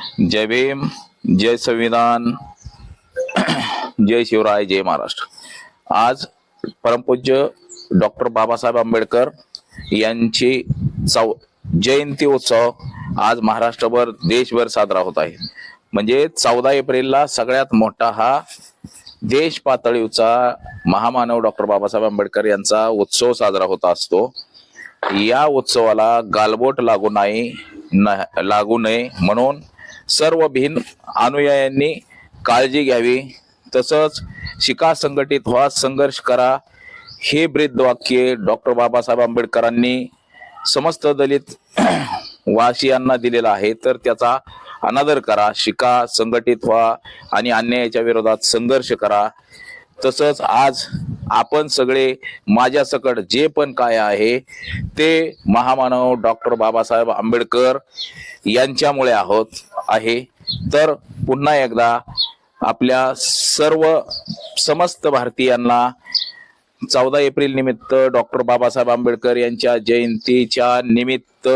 जय भीम, जय संविधान, जय शिवराय, जय महाराष्ट्र। आज परमपूज्य डॉक्टर बाबासाहेब आंबेडकर यांची जयंती उत्सव आज महाराष्ट्रभर देशभर साजरा होत आहे। म्हणजे 14 एप्रिलला सगळ्यात मोठा हा देश पातळीचा महामानव डॉक्टर बाबासाहेब आंबेडकर यांचा उत्सव साजरा होत असतो। या उत्सवाला गालबोट लागू नये म्हणून सर्व भिन्न अनुयायांनी काळजी घ्यावी। तसंच शिका, संघटित व्हा, संघर्ष करा हे ब्रीदवाक्य डॉक्टर बाबासाहेब आंबेडकरांनी समस्त दलित वासियांना दिलेला आहे। तर त्याचा अनादर करा, शिका, संघटित व्हा आणि अन्यायाच्या विरोधात संघर्ष करा। तसंच आज आपण सगळे माझ्या सकट जे पण काय आहे ते महामानव डॉक्टर बाबासाहेब आंबेडकर यांच्यामुळे आहे। तर पुन्हा एकदा आपल्या सर्व समस्त भारतीयांना 14 एप्रिल निमित्त डॉक्टर बाबासाहेब आंबेडकर यांच्या जयंतीच्या निमित्त